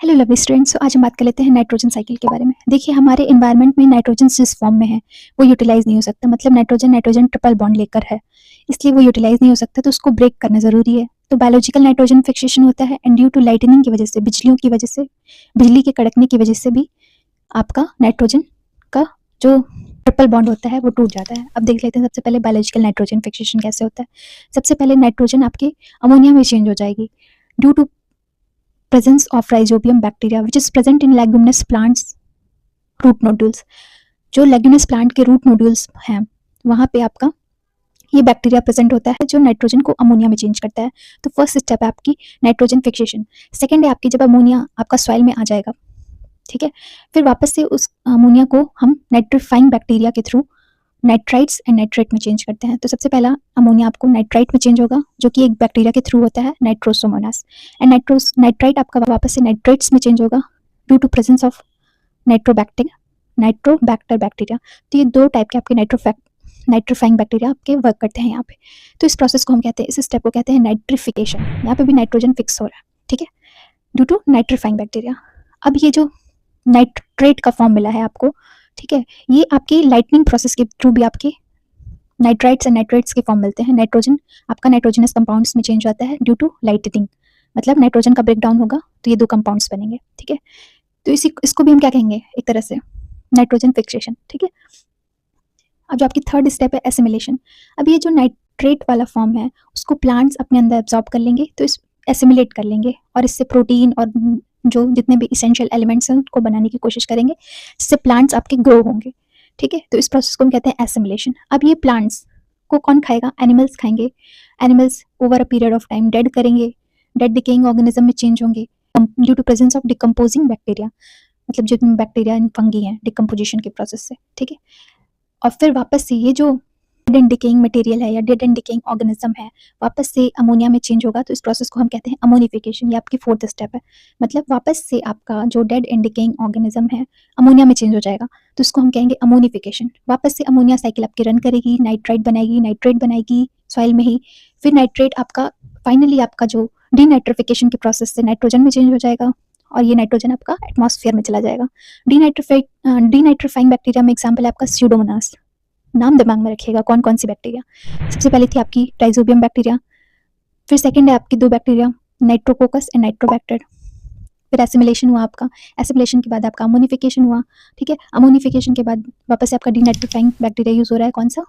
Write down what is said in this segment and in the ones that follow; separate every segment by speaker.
Speaker 1: Hello lovely students. आज हम बात कर लेते हैं नाइट्रोजन साइकिल के बारे में। देखिए, हमारे एनवायरनमेंट में नाइट्रोजन जिस फॉर्म में है वो यूटिलाइज नहीं हो सकता। मतलब नाइट्रोजन ट्रिपल बॉन्ड लेकर है, इसलिए वो यूटिलाइज नहीं हो सकता, तो उसको ब्रेक करना ज़रूरी है। तो बायोलॉजिकल नाइट्रोजन फिक्सेशन होता है एंड ड्यू टू लाइटनिंग की वजह से, बिजलियों की वजह से, बिजली के कड़कने की वजह से भी आपका नाइट्रोजन का जो ट्रिपल बॉन्ड होता है वो टूट जाता है। अब देख लेते हैं सबसे पहले बायोलॉजिकल नाइट्रोजन फिक्सेशन कैसे होता है। सबसे पहले नाइट्रोजन आपके अमोनिया में चेंज हो जाएगी due to presence of rhizobium bacteria which is present in leguminous plants root nodules। जो लेग्यूमिनस प्लांट के रूट नोड्यूल्स हैं वहाँ पे आपका ये बैक्टीरिया प्रेजेंट होता है जो नाइट्रोजन को अमोनिया में चेंज करता है। तो फर्स्ट स्टेप है आपकी नाइट्रोजन फिक्सेशन। सेकेंड है आपकी जब अमोनिया आपका सॉइल में आ जाएगा, ठीक है, फिर वापस से उस अमोनिया को हम नाइट्रीफाइंग बैक्टीरिया के थ्रू नाइट्राइट्स एंड नाइट्रेट में चेंज करते हैं। तो सबसे पहला अमोनिया आपको नाइट्राइट में चेंज होगा जो कि एक बैक्टीरिया के थ्रू होता है, नाइट्रोसोमोनास, एंड नाइट्राइट आपका वापस से नाइट्रेट्स में चेंज होगा due to presence of nitrobacter bacteria. तो ये दो टाइप के आपके नाइट्रीफाइंग बैक्टीरिया आपके वर्क करते हैं यहाँ पे। तो इस प्रोसेस को हम कहते हैं, इस स्टेप को कहते हैं नाइट्रिफिकेशन। यहाँ पे भी नाइट्रोजन फिक्स हो रहा है, ठीक है, ड्यू टू नाइट्रीफाइंग बैक्टीरिया। अब ये जो नाइट्रेट का फॉर्म मिला है आपको, ठीक है, ये आपकी लाइटनिंग प्रोसेस के थ्रू भी आपके नाइट्राइट्स एंड नाइट्रेट्स के फॉर्म मिलते हैं। नाइट्रोजन आपका नाइट्रोजनस कंपाउंड्स में चेंज होता है ड्यू टू लाइटनिंग, मतलब नाइट्रोजन का ब्रेकडाउन होगा तो ये दो कंपाउंड्स बनेंगे, ठीक है। तो इसको भी हम क्या कहेंगे, एक तरह से नाइट्रोजन फिक्सेशन, ठीक है। अब जो आपकी थर्ड स्टेप है एसिमिलेशन। अब ये जो नाइट्रेट वाला फॉर्म है उसको प्लांट्स अपने अंदर एब्जॉर्ब कर लेंगे, तो इस एसिमिलेट कर लेंगे और इससे प्रोटीन और जो जितने भी इसेंशियल एलिमेंट्स हैं उनको बनाने की कोशिश करेंगे जिससे प्लांट्स आपके ग्रो होंगे, ठीक है। तो इस प्रोसेस को हम कहते हैं एसिमिलेशन। अब ये प्लांट्स को कौन खाएगा, एनिमल्स खाएंगे। Animals over a period of time dead करेंगे, डेड डिकेइंग ऑर्गेनिज्म में चेंज होंगे due to presence of decomposing bacteria, मतलब जितने बैक्टीरिया एंड फंगी हैं डिकम्पोजिशन के प्रोसेस से, ठीक है। और फिर वापस से ये जो डेड एंड डिकेइंग मटेरियल है या डेड एंड डिकेइंग ऑर्गेनिज्म है वापस से अमोनिया में चेंज होगा। तो इस प्रोसेस को हम कहते हैं अमोनिफिकेशन। ये आपकी फोर्थ स्टेप है, मतलब वापस से आपका जो डेड एंड डिकेइंग ऑर्गेनिज्म है अमोनिया में चेंज हो जाएगा, तो इसको हम कहेंगे अमोनिफिकेशन। वापस से अमोनिया साइकिल आपकी रन करेगी, नाइट्राइट बनाएगी, नाइट्रेट बनाएगी सॉइल में ही, फिर नाइट्रेट आपका फाइनली आपका जो डीनाइट्रिफिकेशन के प्रोसेस से नाइट्रोजन में चेंज हो जाएगा और ये नाइट्रोजन आपका एटमॉस्फेयर में चला जाएगा। डीनाइट्रीफाइंग बैक्टीरिया में एग्जाम्पल है आपका स्यूडोमोनास। नाम दिमाग में रखिएगा कौन कौन सी बैक्टीरिया। सबसे पहले थी आपकी राइजोबियम बैक्टीरिया, फिर सेकंड है आपकी दो बैक्टीरिया नाइट्रोकोकस एंड नाइट्रोबैक्टर, फिर एसिमिलेशन हुआ आपका, एसिमिलेशन के बाद आपका अमोनिफिकेशन हुआ, ठीक है। अमोनिफिकेशन के बाद वापस से आपका डीनाइट्रीफाइंग बैक्टीरिया यूज हो रहा है, कौन सा,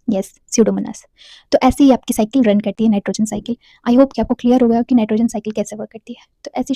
Speaker 1: यस, स्यूडोमोनास। तो ऐसे ही आपकी साइकिल रन करती है नाइट्रोजन साइकिल। आई होप कि आपको क्लियर हो गया कि नाइट्रोजन साइकिल कैसे वर्क करती है। तो ऐसी